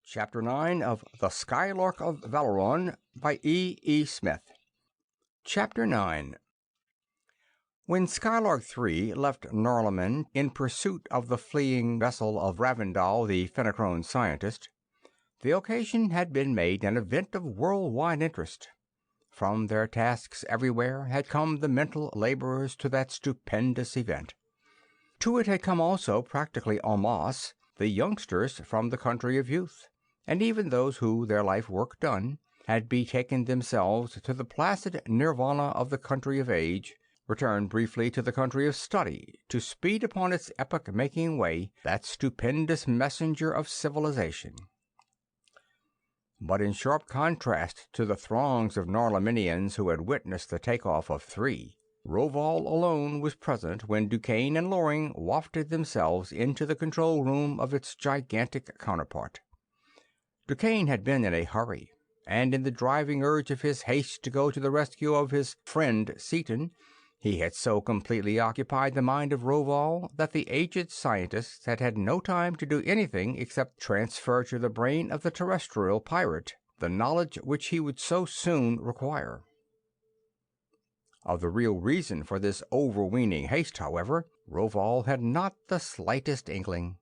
Chapter 9 of The Skylark of Valeron by E. Smith. Chapter 9. When Skylark 3 left Norlamin in pursuit of the fleeing vessel of Ravindal, the Fenachrone scientist, the occasion had been made an event of worldwide interest. From their tasks everywhere had come the mental laborers to that stupendous event. To it had come also, practically en masse, the youngsters from the country of youth, and even those who, their life work done, had betaken themselves to the placid nirvana of the country of age, returned briefly to the country of study to speed upon its epoch-making way that stupendous messenger of civilization. But in sharp contrast to the throngs of Norlaminians who had witnessed the take-off of 3, Rovol alone was present when DuQuesne and Loring wafted themselves into the control room of its gigantic counterpart. DuQuesne had been in a hurry, and in the driving urge of his haste to go to the rescue of his friend Seaton, he had so completely occupied the mind of Rovol that the aged scientist had had no time to do anything except transfer to the brain of the terrestrial pirate the knowledge which he would so soon require. Of the real reason for this overweening haste, however, Rovol had not the slightest inkling.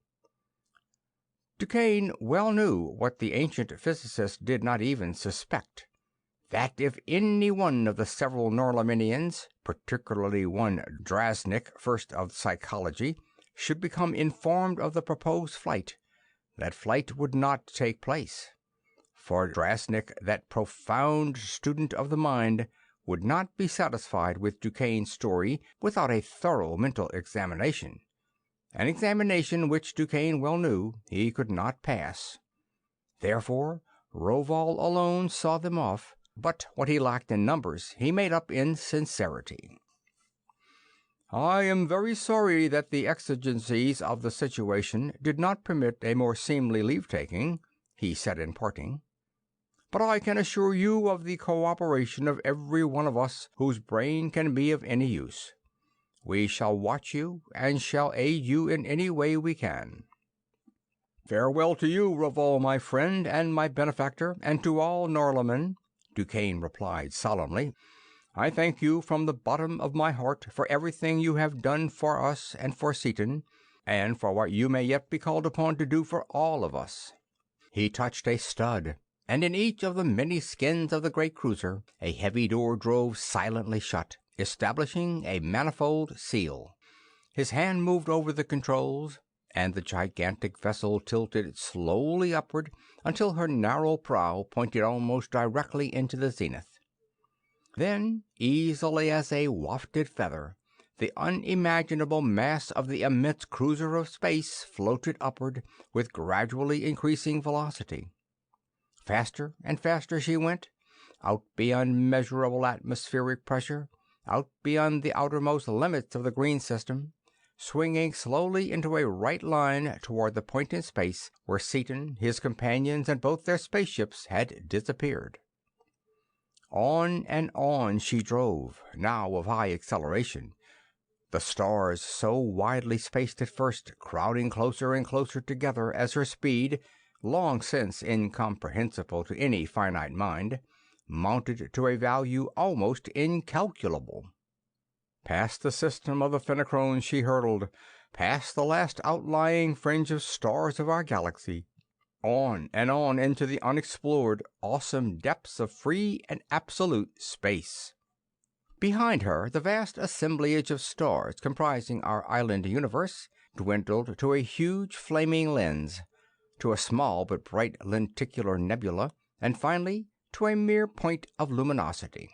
DuQuesne well knew what the ancient physicist did not even suspect, that if any one of the several Norlaminians, particularly one Drasnik, first of psychology, should become informed of the proposed flight, that flight would not take place. For Drasnik, that profound student of the mind, would not be satisfied with DuQuesne's story without a thorough mental examination, an examination which DuQuesne well knew he could not pass. Therefore, Rovol alone saw them off, but what he lacked in numbers he made up in sincerity. "I am very sorry that the exigencies of the situation did not permit a more seemly leave-taking," he said in parting. "But I can assure you of the cooperation of every one of us whose brain can be of any use. We shall watch you, and shall aid you in any way we can." "Farewell to you, Rovol, my friend and my benefactor, and to all Norlamin," DuQuesne replied solemnly. "I thank you from the bottom of my heart for everything you have done for us and for Seaton, and for what you may yet be called upon to do for all of us." He touched a stud, and in each of the many skins of the great cruiser a heavy door drove silently shut, establishing a manifold seal. His hand moved over the controls, and the gigantic vessel tilted slowly upward until her narrow prow pointed almost directly into the zenith. Then, easily as a wafted feather, the unimaginable mass of the immense cruiser of space floated upward with gradually increasing velocity. Faster and faster she went, out beyond measurable atmospheric pressure, out beyond the outermost limits of the green system, swinging slowly into a right line toward the point in space where Seaton, his companions, and both their spaceships had disappeared. On and on she drove, now of high acceleration, the stars so widely spaced at first crowding closer and closer together as her speed, long since incomprehensible to any finite mind, mounted to a value almost incalculable. Past the system of the Fenachrone she hurtled, past the last outlying fringe of stars of our galaxy, on and on into the unexplored, awesome depths of free and absolute space. Behind her, the vast assemblage of stars comprising our island universe dwindled to a huge flaming lens, to a small but bright lenticular nebula, and finally to a mere point of luminosity.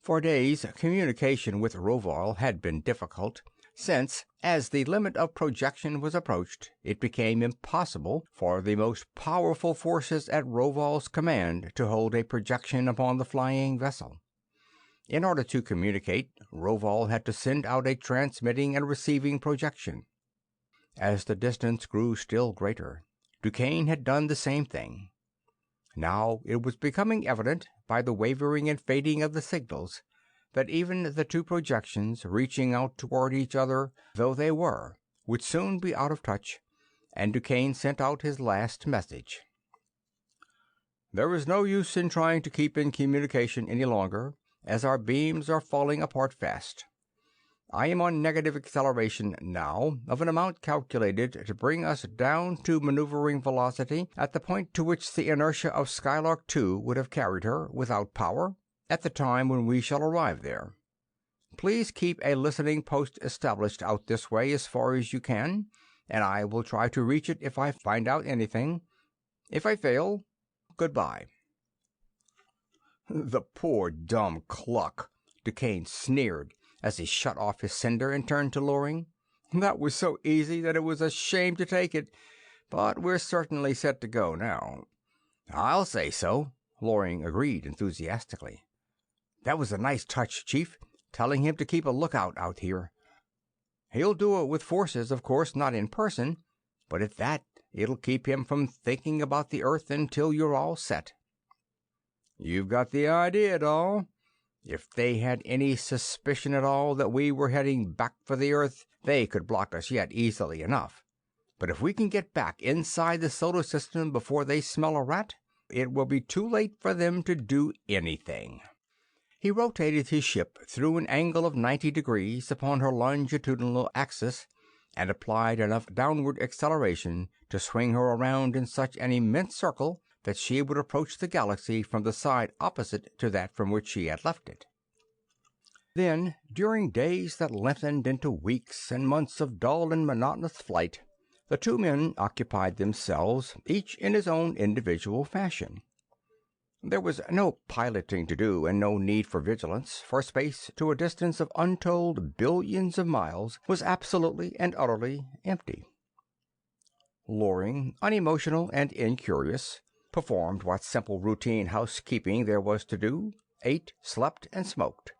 For days, communication with Rovol had been difficult, since, as the limit of projection was approached, it became impossible for the most powerful forces at Rovol's command to hold a projection upon the flying vessel. In order to communicate, Rovol had to send out a transmitting and receiving projection. As the distance grew still greater, DuQuesne had done the same thing. Now it was becoming evident, by the wavering and fading of the signals, that even the two projections, reaching out toward each other though they were, would soon be out of touch, and DuQuesne sent out his last message. There is no use in trying to keep in communication any longer, as our beams are falling apart fast. I am on negative acceleration now of an amount calculated to bring us down to maneuvering velocity at the point to which the inertia of Skylark 2 would have carried her, without power, at the time when we shall arrive there. Please keep a listening post established out this way as far as you can, and I will try to reach it if I find out anything. If I fail, goodbye." "The poor dumb cluck," DuQuesne sneered as he shut off his sender and turned to Loring. "That was so easy that it was a shame to take it, but we're certainly set to go now." "I'll say so," Loring agreed enthusiastically. "That was a nice touch, Chief, telling him to keep a lookout out here. He'll do it with forces, of course, not in person, but at that it'll keep him from thinking about the Earth until you're all set." "You've got the idea, doll. If they had any suspicion at all that we were heading back for the Earth, they could block us yet easily enough. But if we can get back inside the solar system before they smell a rat, it will be too late for them to do anything." He rotated his ship through an angle of 90 degrees upon her longitudinal axis and applied enough downward acceleration to swing her around in such an immense circle that she would approach the galaxy from the side opposite to that from which she had left it. Then, during days that lengthened into weeks and months of dull and monotonous flight, the two men occupied themselves, each in his own individual fashion. There was no piloting to do and no need for vigilance, for space to a distance of untold billions of miles was absolutely and utterly empty. Loring, unemotional and incurious, performed what simple routine housekeeping there was to do, ate, slept, and smoked.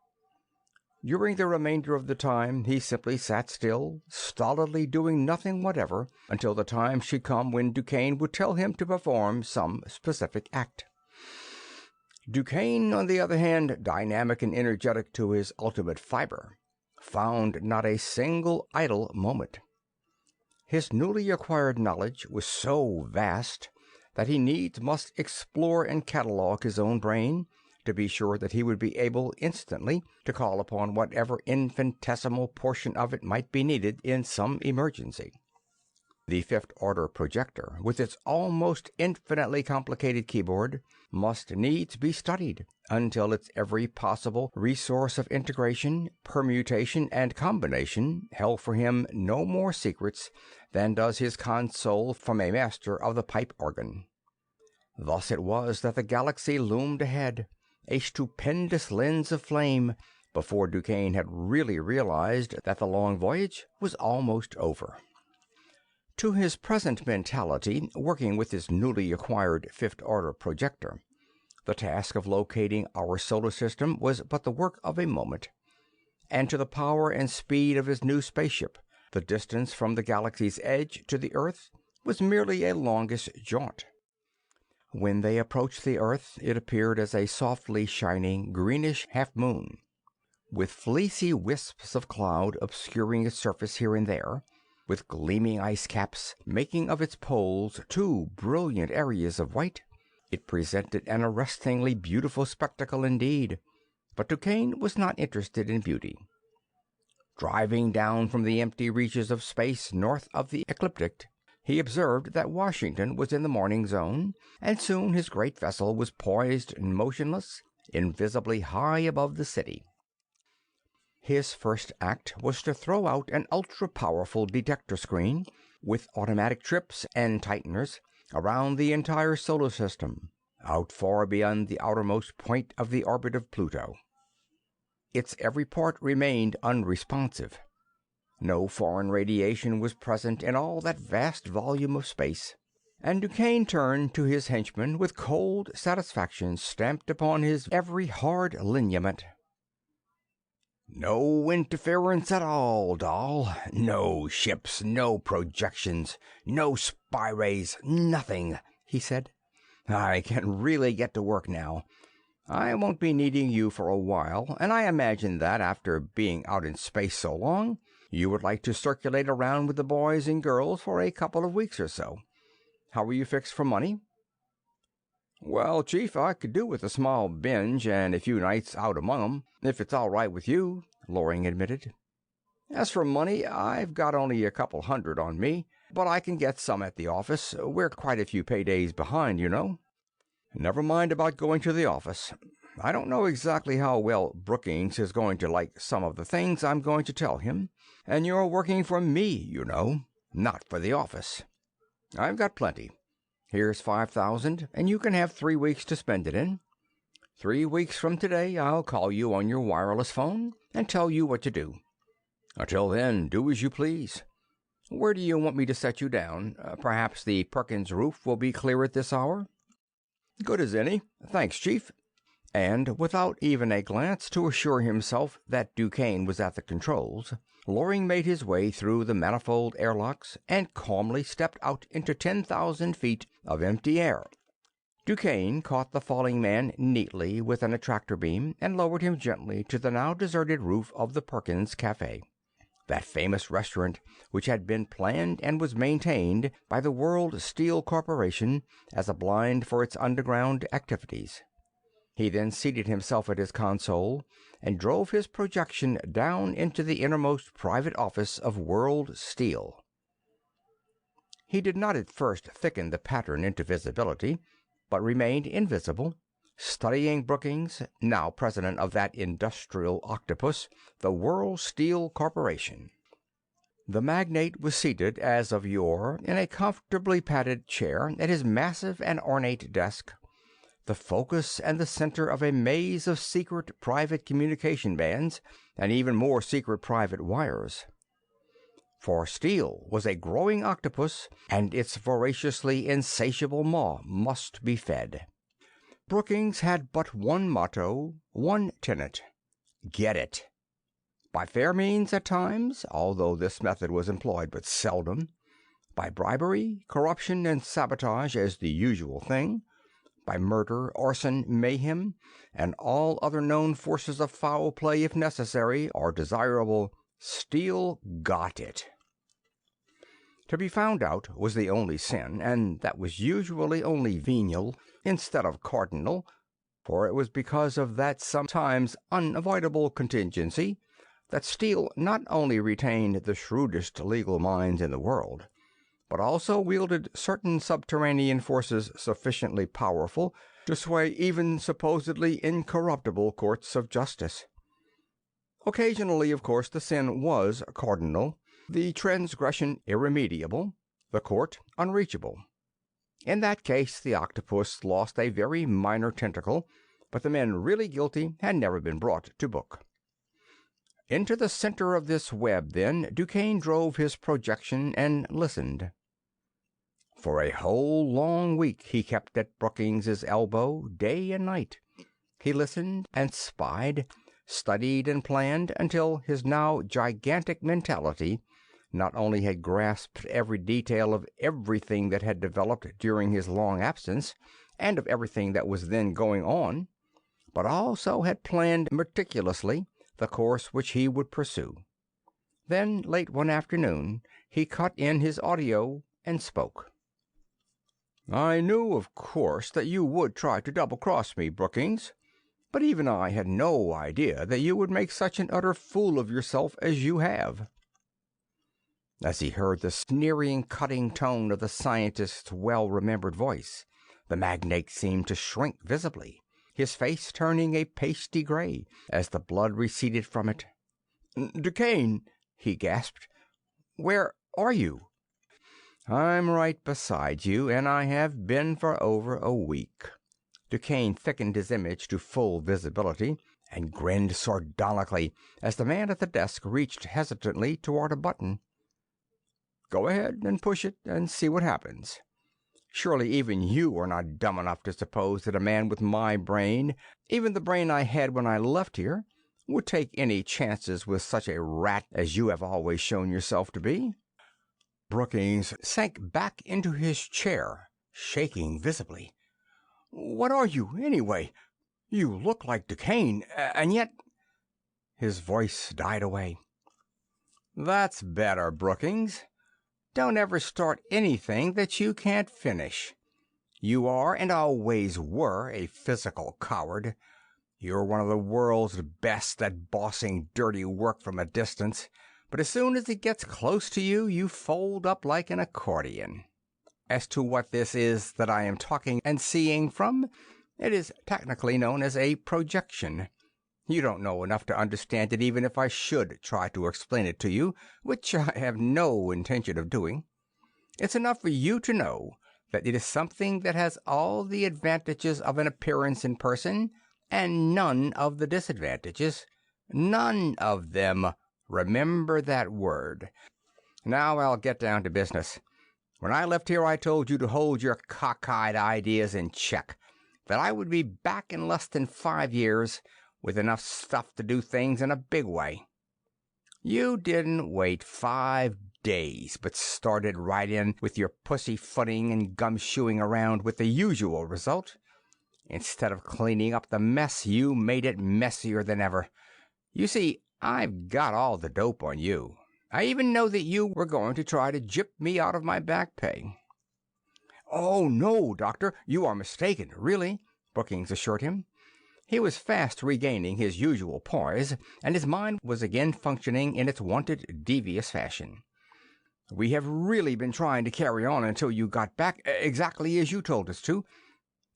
During the remainder of the time he simply sat still, stolidly doing nothing whatever, until the time should come when DuQuesne would tell him to perform some specific act. DuQuesne, on the other hand, dynamic and energetic to his ultimate fiber, found not a single idle moment. His newly acquired knowledge was so vast that he needs must explore and catalogue his own brain, to be sure that he would be able instantly to call upon whatever infinitesimal portion of it might be needed in some emergency. The fifth-order projector, with its almost infinitely complicated keyboard, must needs be studied until its every possible resource of integration, permutation, and combination held for him no more secrets than does his console from a master of the pipe organ. Thus it was that the galaxy loomed ahead, a stupendous lens of flame, before DuQuesne had really realized that the long voyage was almost over. To his present mentality, working with his newly acquired fifth-order projector, the task of locating our solar system was but the work of a moment, and to the power and speed of his new spaceship, the distance from the galaxy's edge to the Earth was merely a longish jaunt. When they approached the Earth, it appeared as a softly shining greenish half-moon, with fleecy wisps of cloud obscuring its surface here and there, with gleaming ice caps making of its poles two brilliant areas of white. It presented an arrestingly beautiful spectacle indeed, but DuQuesne was not interested in beauty. Driving down from the empty reaches of space north of the ecliptic, he observed that Washington was in the morning zone, and soon his great vessel was poised and motionless, invisibly high above the city. His first act was to throw out an ultra-powerful detector screen, with automatic trips and tighteners, around the entire solar system, out far beyond the outermost point of the orbit of Pluto. Its every part remained unresponsive. No foreign radiation was present in all that vast volume of space, and DuQuesne turned to his henchman with cold satisfaction stamped upon his every hard lineament. "No interference at all, doll. No ships, no projections, no spy rays, nothing," he said. "I can really get to work now. I won't be needing you for a while, and I imagine that, after being out in space so long, You would like to circulate around with the boys and girls for a couple of weeks or so. How are you fixed for money?" "Well, Chief, I could do with a small binge and a few nights out among 'em, if it's all right with you," Loring admitted. "As for money, I've got only a couple hundred on me, but I can get some at the office. We're quite a few paydays behind, you know." "Never mind about going to the office. I don't know exactly how well Brookings is going to like some of the things I'm going to tell him, and you're working for me, you know, not for the office. I've got plenty. Here's 5,000, and you can have 3 weeks to spend it in. 3 weeks from today, I'll call you on your wireless phone and tell you what to do. Until then, do as you please. Where do you want me to set you down? Perhaps the Perkins roof will be clear at this hour?" "Good as any. Thanks, Chief." And without even a glance to assure himself that DuQuesne was at the controls, Loring made his way through the manifold airlocks and calmly stepped out into 10,000 feet of empty air. DuQuesne caught the falling man neatly with an attractor beam and lowered him gently to the now deserted roof of the Perkins Cafe, that famous restaurant which had been planned and was maintained by the World Steel Corporation as a blind for its underground activities. He then seated himself at his console and drove his projection down into the innermost private office of World Steel. He did not at first thicken the pattern into visibility, but remained invisible, studying Brookings, now president of that industrial octopus, the World Steel Corporation. The magnate was seated, as of yore, in a comfortably padded chair at his massive and ornate desk, the focus and the center of a maze of secret private communication bands and even more secret private wires. For Steel was a growing octopus, and its voraciously insatiable maw must be fed. Brookings had but one motto, one tenet: get it. By fair means at times, although this method was employed but seldom. By bribery, corruption, and sabotage as the usual thing. By murder, arson, mayhem, and all other known forces of foul play if necessary or desirable, Steel got it. To be found out was the only sin, and that was usually only venial instead of cardinal, for it was because of that sometimes unavoidable contingency that Steel not only retained the shrewdest legal minds in the world, but also wielded certain subterranean forces sufficiently powerful to sway even supposedly incorruptible courts of justice. Occasionally, of course, the sin was cardinal, the transgression irremediable, the court unreachable. In that case, the octopus lost a very minor tentacle, but the men really guilty had never been brought to book. Into the center of this web, then, DuQuesne drove his projection and listened. For a whole long week he kept at Brookings's elbow, day and night. He listened and spied, studied and planned, until his now gigantic mentality not only had grasped every detail of everything that had developed during his long absence, and of everything that was then going on, but also had planned meticulously the course which he would pursue. Then, late one afternoon, he cut in his audio and spoke. "I knew, of course, that you would try to double-cross me, Brookings, but even I had no idea that you would make such an utter fool of yourself as you have." As he heard the sneering, cutting tone of the scientist's well-remembered voice, the magnate seemed to shrink visibly, his face turning a pasty gray as the blood receded from it. "DuQuesne," he gasped, "where are you?" "I'm right beside you, and I have been for over a week." DuQuesne thickened his image to full visibility and grinned sardonically as the man at the desk reached hesitantly toward a button. "Go ahead and push it and see what happens. Surely even you are not dumb enough to suppose that a man with my brain, even the brain I had when I left here, would take any chances with such a rat as you have always shown yourself to be." Brookings sank back into his chair, shaking visibly. "What are you, anyway? You look like DuQuesne, and yet—" His voice died away. That's better, Brookings. Don't ever start anything that you can't finish. You are and always were a physical coward. You're one of the world's best at bossing dirty work from a distance, but as soon as it gets close to you, you fold up like an accordion. As to what this is that I am talking and seeing from, it is technically known as a projection. You don't know enough to understand it even if I should try to explain it to you, which I have no intention of doing. It's enough for you to know that it is something that has all the advantages of an appearance in person and none of the disadvantages. None of them. Remember that word. Now I'll get down to business. When I left here, I told you to hold your cockeyed ideas in check, that I would be back in less than 5 years with enough stuff to do things in a big way. You didn't wait 5 days, but started right in with your pussyfooting and gumshoeing around with the usual result. Instead of cleaning up the mess, you made it messier than ever. You see, I've got all the dope on you. I even know that you were going to try to gyp me out of my back pay. Oh, no, Doctor, you are mistaken, really, Brookings assured him. He was fast regaining his usual poise, and his mind was again functioning in its wonted devious fashion. We have really been trying to carry on until you got back, exactly as you told us to.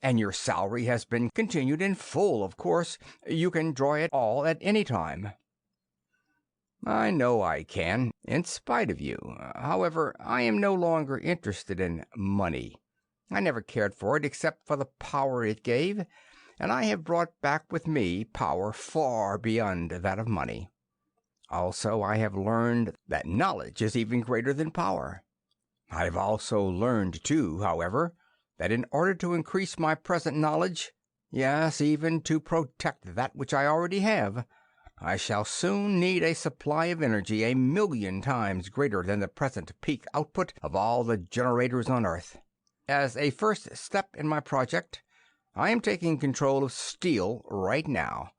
And your salary has been continued in full, of course. You can draw it all at any time. I know I can, in spite of you. However, I am no longer interested in money. I never cared for it except for the power it gave, and I have brought back with me power far beyond that of money. Also, I have learned that knowledge is even greater than power. I have also learned, too, however, that in order to increase my present knowledge, yes, even to protect that which I already have, I shall soon need a supply of energy 1,000,000 times greater than the present peak output of all the generators on Earth. As a first step in my project, I am taking control of steel right now,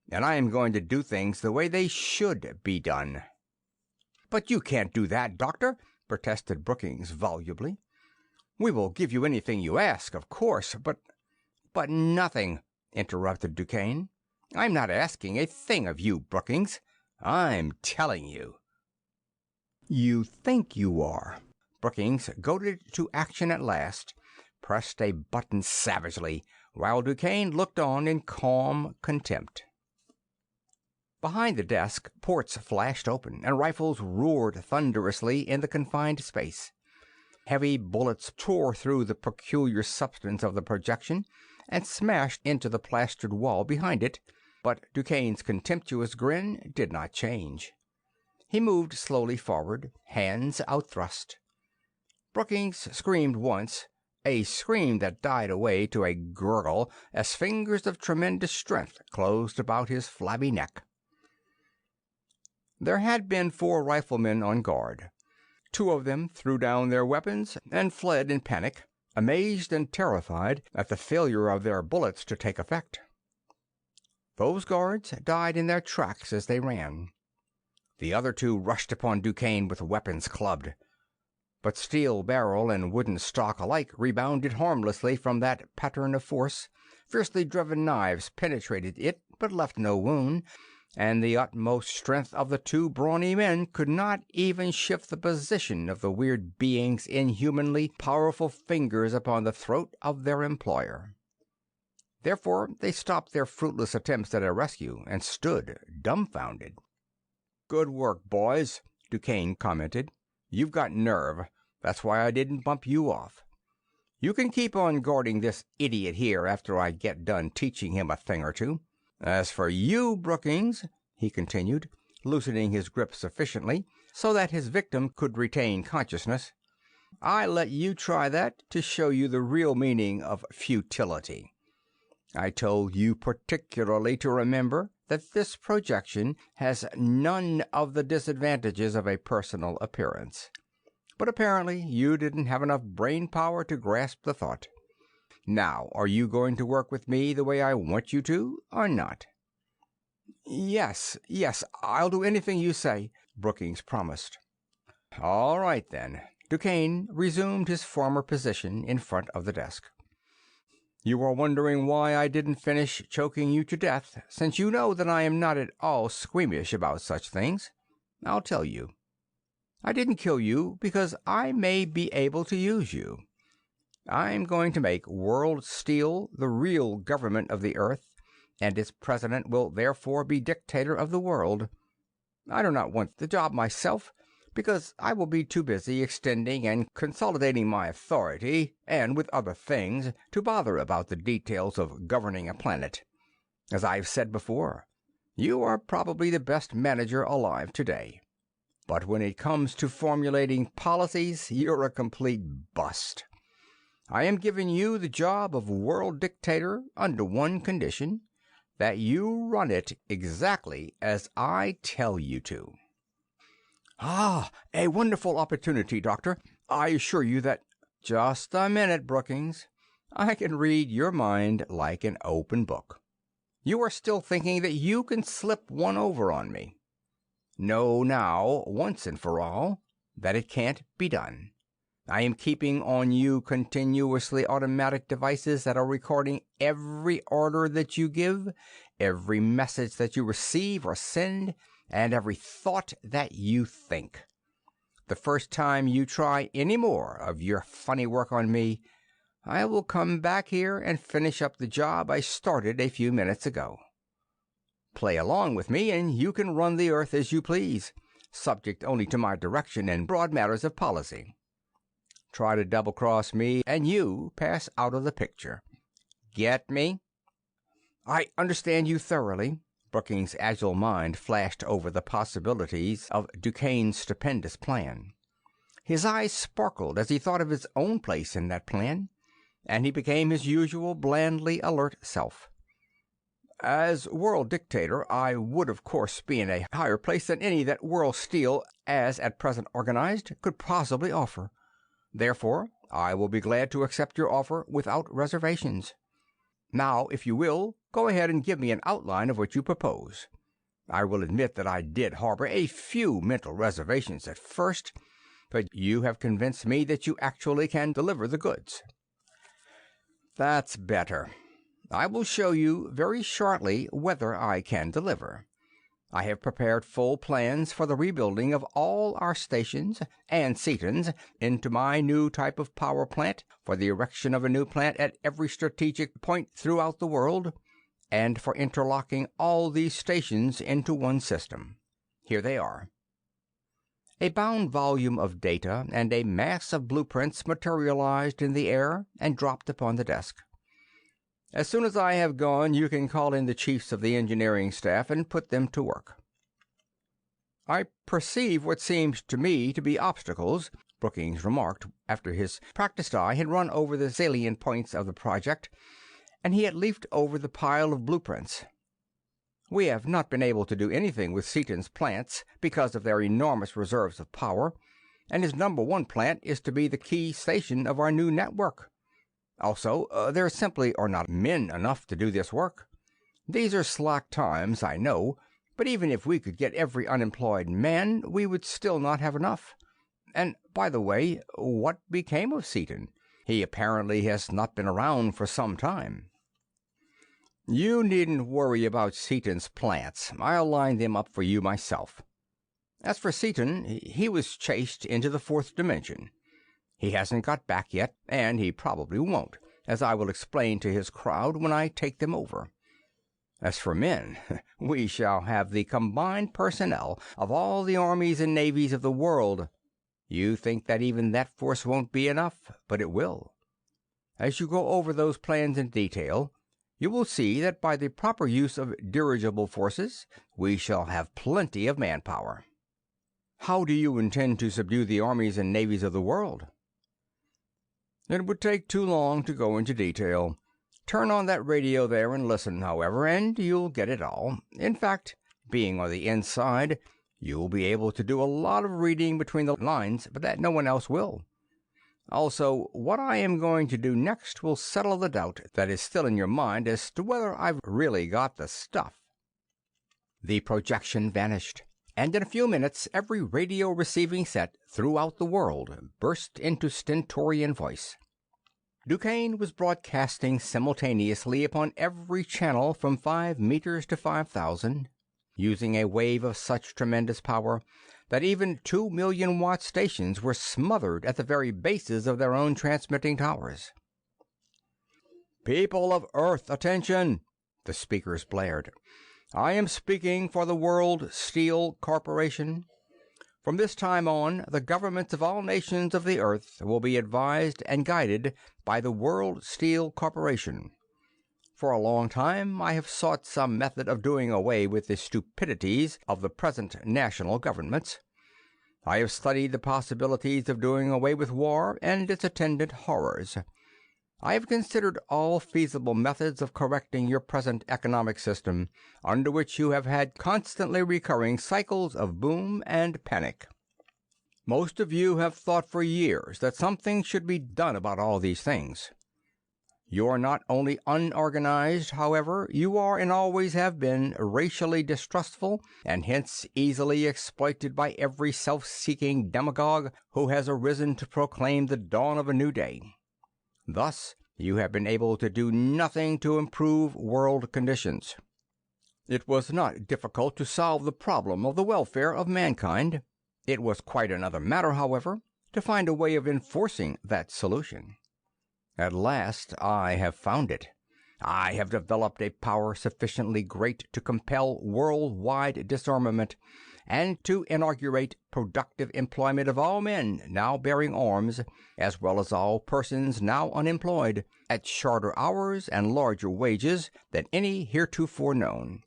and I am going to do things the way they should be done. But you can't do that, Doctor, protested Brookings volubly. We will give you anything you ask, of course, but nothing, interrupted DuQuesne. I'm not asking a thing of you, Brookings. I'm telling you. You think you are. Brookings, goaded to action at last, pressed a button savagely, while DuQuesne looked on in calm contempt. Behind the desk, ports flashed open, and rifles roared thunderously in the confined space. Heavy bullets tore through the peculiar substance of the projection and smashed into the plastered wall behind it, but DuQuesne's contemptuous grin did not change. He moved slowly forward, hands outthrust. Brookings screamed once, a scream that died away to a gurgle as fingers of tremendous strength closed about his flabby neck. There had been 4 riflemen on guard. 2 of them threw down their weapons and fled in panic, amazed and terrified at the failure of their bullets to take effect. Those guards died in their tracks as they ran. The other 2 rushed upon DuQuesne with weapons clubbed. But steel barrel and wooden stock alike rebounded harmlessly from that pattern of force. Fiercely driven knives penetrated it, but left no wound, and the utmost strength of the 2 brawny men could not even shift the position of the weird being's inhumanly powerful fingers upon the throat of their employer. Therefore they stopped their fruitless attempts at a rescue and stood dumbfounded. "Good work, boys," DuQuesne commented. "You've got nerve. That's why I didn't bump you off. You can keep on guarding this idiot here after I get done teaching him a thing or two. As for you, Brookings," he continued, loosening his grip sufficiently so that his victim could retain consciousness, "I let you try that to show you the real meaning of futility. I told you particularly to remember that this projection has none of the disadvantages of a personal appearance. But apparently you didn't have enough brain power to grasp the thought. Now, are you going to work with me the way I want you to, or not?" Yes, I'll do anything you say, Brookings promised. All right, then. DuQuesne resumed his former position in front of the desk. You are wondering why I didn't finish choking you to death, since you know that I am not at all squeamish about such things. I'll tell you. I didn't kill you because I may be able to use you. I'm going to make World Steel the real government of the Earth, and its president will therefore be dictator of the world. I do not want the job myself, because I will be too busy extending and consolidating my authority, and with other things, to bother about the details of governing a planet. As I've said before, you are probably the best manager alive today. But when it comes to formulating policies, you're a complete bust. I am giving you the job of world dictator under one condition, that you run it exactly as I tell you to. Ah, a wonderful opportunity, Doctor. I assure you that— Just a minute, Brookings. I can read your mind like an open book. You are still thinking that you can slip one over on me. Know now, once and for all, that it can't be done. I am keeping on you continuously automatic devices that are recording every order that you give, every message that you receive or send, and every thought that you think. The first time you try any more of your funny work on me, I will come back here and finish up the job I started a few minutes ago. Play along with me, and you can run the Earth as you please, subject only to my direction in broad matters of policy. Try to double-cross me, and you pass out of the picture. Get me? I understand you thoroughly. Brookings' agile mind flashed over the possibilities of DuQuesne's stupendous plan. His eyes sparkled as he thought of his own place in that plan, and he became his usual blandly alert self. As world dictator, I would of course be in a higher place than any that World Steel, as at present organized, could possibly offer. Therefore, I will be glad to accept your offer without reservations. Now, if you will, go ahead and give me an outline of what you propose. I will admit that I did harbor a few mental reservations at first, but you have convinced me that you actually can deliver the goods. That's better. I will show you very shortly whether I can deliver. I have prepared full plans for the rebuilding of all our stations and Seatons into my new type of power plant, for the erection of a new plant at every strategic point throughout the world, and for interlocking all these stations into one system. Here they are. A bound volume of data and a mass of blueprints materialized in the air and dropped upon the desk. As soon as I have gone, you can call in the chiefs of the engineering staff and put them to work. I perceive what seems to me to be obstacles, Brookings remarked after his practiced eye had run over the salient points of the project, and he had leafed over the pile of blueprints. We have not been able to do anything with Seaton's plants because of their enormous reserves of power, and his number one plant is to be the key station of our new network. Also, there simply are not men enough to do this work. These are slack times, I know, but even if we could get every unemployed man, we would still not have enough. And, by the way, what became of Seaton? He apparently has not been around for some time. You needn't worry about Seaton's plants. I'll line them up for you myself. As for Seaton, he was chased into the fourth dimension. He hasn't got back yet, and he probably won't, as I will explain to his crowd when I take them over. As for men, we shall have the combined personnel of all the armies and navies of the world. You think that even that force won't be enough, but it will. As you go over those plans in detail, you will see that by the proper use of dirigible forces, we shall have plenty of manpower. How do you intend to subdue the armies and navies of the world? It would take too long to go into detail. Turn on that radio there and listen, however, and you'll get it all. In fact, being on the inside, you'll be able to do a lot of reading between the lines, but that no one else will. Also, what I am going to do next will settle the doubt that is still in your mind as to whether I've really got the stuff. The projection vanished, and in a few minutes every radio receiving set throughout the world burst into stentorian voice. DuQuesne was broadcasting simultaneously upon every channel from 5 meters to 5,000, using a wave of such tremendous power that even 2 million-watt stations were smothered at the very bases of their own transmitting towers. "People of Earth, attention!" the speakers blared. "I am speaking for the World Steel Corporation. From this time on, the governments of all nations of the earth will be advised and guided by the World Steel Corporation. For a long time I have sought some method of doing away with the stupidities of the present national governments. I have studied the possibilities of doing away with war and its attendant horrors. I have considered all feasible methods of correcting your present economic system, under which you have had constantly recurring cycles of boom and panic. Most of you have thought for years that something should be done about all these things. You are not only unorganized, however, you are and always have been racially distrustful and hence easily exploited by every self-seeking demagogue who has arisen to proclaim the dawn of a new day. Thus, you have been able to do nothing to improve world conditions. It was not difficult to solve the problem of the welfare of mankind. It was quite another matter, however, to find a way of enforcing that solution. At last I have found it. I have developed a power sufficiently great to compel worldwide disarmament and to inaugurate productive employment of all men now bearing arms, as well as all persons now unemployed, at shorter hours and larger wages than any heretofore known.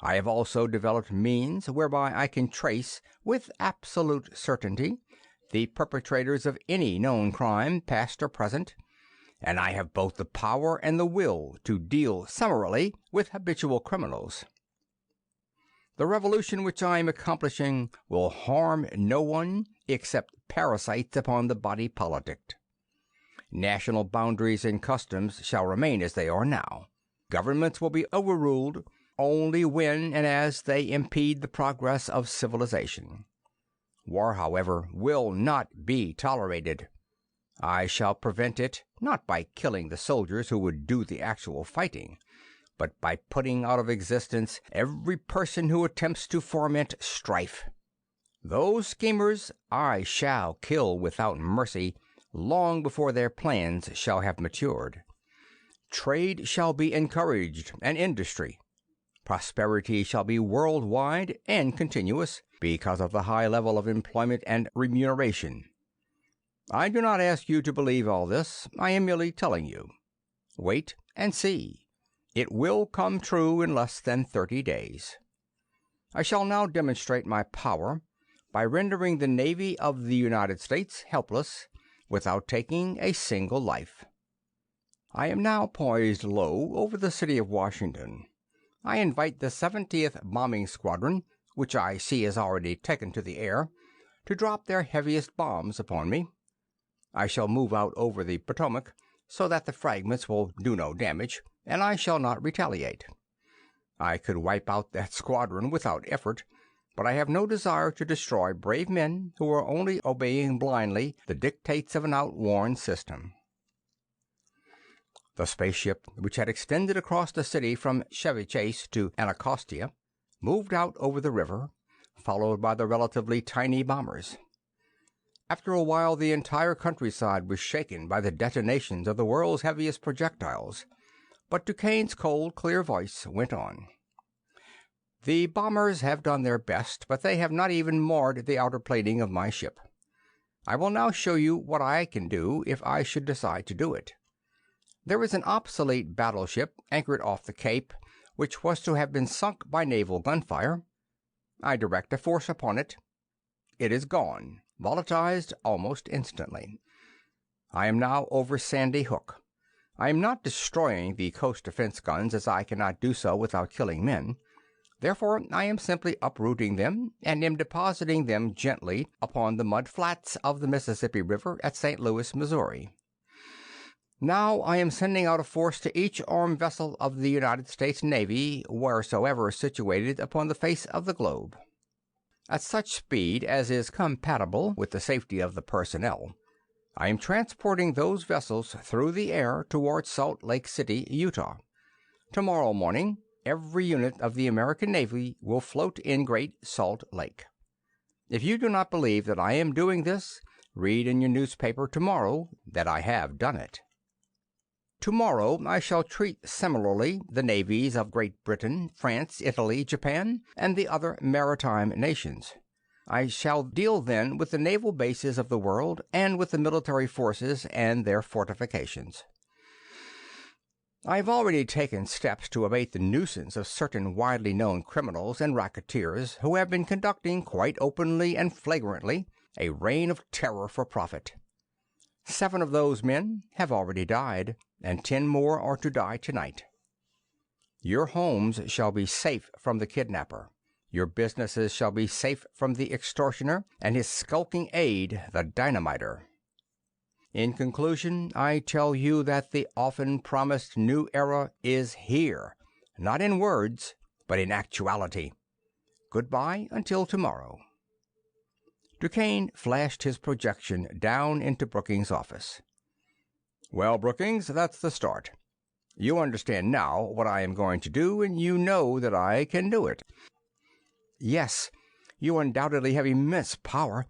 I have also developed means whereby I can trace, with absolute certainty, the perpetrators of any known crime, past or present, and I have both the power and the will to deal summarily with habitual criminals. The revolution which I am accomplishing will harm no one except parasites upon the body politic. National boundaries and customs shall remain as they are now. Governments will be overruled only when and as they impede the progress of civilization. War, however, will not be tolerated. I shall prevent it, not by killing the soldiers who would do the actual fighting, but by putting out of existence every person who attempts to foment strife. Those schemers I shall kill without mercy long before their plans shall have matured. Trade shall be encouraged, and industry. Prosperity shall be worldwide and continuous, because of the high level of employment and remuneration. I do not ask you to believe all this. I am merely telling you. Wait and see. It will come true in less than 30 days. I shall now demonstrate my power by rendering the Navy of the United States helpless without taking a single life. I am now poised low over the city of Washington. I invite the 70th Bombing Squadron, which I see has already taken to the air, to drop their heaviest bombs upon me. I shall move out over the Potomac so that the fragments will do no damage, and I shall not retaliate. I could wipe out that squadron without effort, but I have no desire to destroy brave men who are only obeying blindly the dictates of an outworn system. The spaceship, which had extended across the city from Chevy Chase to Anacostia, moved out over the river, followed by the relatively tiny bombers. After a while, the entire countryside was shaken by the detonations of the world's heaviest projectiles, but DuQuesne's cold, clear voice went on. The bombers have done their best, but they have not even marred the outer plating of my ship. I will now show you what I can do if I should decide to do it. There is an obsolete battleship anchored off the Cape, which was to have been sunk by naval gunfire. I direct a force upon it. It is gone, volatilized almost instantly. I am now over Sandy Hook. I am not destroying the coast defense guns, as I cannot do so without killing men. Therefore, I am simply uprooting them and am depositing them gently upon the mud flats of the Mississippi River at St. Louis, Missouri. Now I am sending out a force to each armed vessel of the United States Navy, wheresoever situated upon the face of the globe, at such speed as is compatible with the safety of the personnel. I am transporting those vessels through the air toward Salt Lake City, Utah. Tomorrow morning, every unit of the American Navy will float in Great Salt Lake. If you do not believe that I am doing this, read in your newspaper tomorrow that I have done it. Tomorrow I shall treat similarly the navies of Great Britain, France, Italy, Japan, and the other maritime nations. I shall deal then with the naval bases of the world and with the military forces and their fortifications. I have already taken steps to abate the nuisance of certain widely known criminals and racketeers who have been conducting quite openly and flagrantly a reign of terror for profit. 7 of those men have already died, and 10 more are to die tonight. Your homes shall be safe from the kidnapper. Your businesses shall be safe from the extortioner and his skulking aide, the dynamiter. In conclusion, I tell you that the often promised new era is here, not in words, but in actuality. Goodbye until tomorrow. DuQuesne flashed his projection down into Brookings' office. Well, Brookings, that's the start. You understand now what I am going to do, and you know that I can do it. Yes, you undoubtedly have immense power,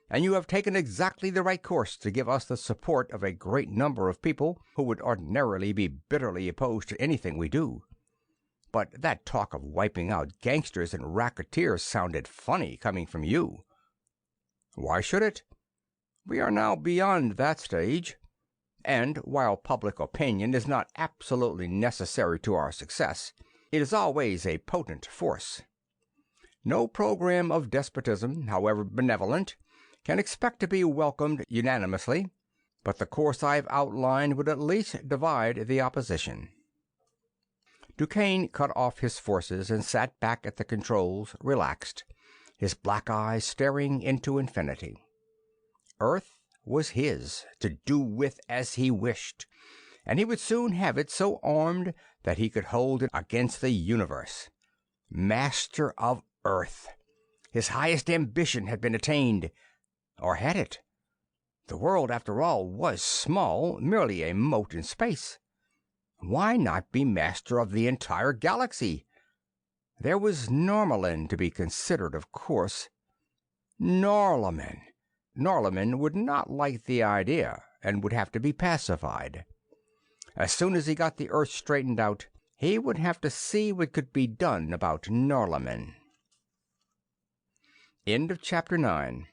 and you have taken exactly the right course to give us the support of a great number of people who would ordinarily be bitterly opposed to anything we do. But that talk of wiping out gangsters and racketeers sounded funny coming from you. Why should it? We are now beyond that stage. And while public opinion is not absolutely necessary to our success, it is always a potent force. No program of despotism, however benevolent, can expect to be welcomed unanimously, but the course I have outlined would at least divide the opposition. DuQuesne cut off his forces and sat back at the controls, relaxed, his black eyes staring into infinity. Earth was his, to do with as he wished, and he would soon have it so armed that he could hold it against the universe. Master of Earth! His highest ambition had been attained. Or had it? The world, after all, was small, merely a mote in space. Why not be master of the entire galaxy? There was Norlamin to be considered, of course. Norlamin! Norlamin would not like the idea, and would have to be pacified. As soon as he got the Earth straightened out, he would have to see what could be done about Norlamin. End of Chapter 9.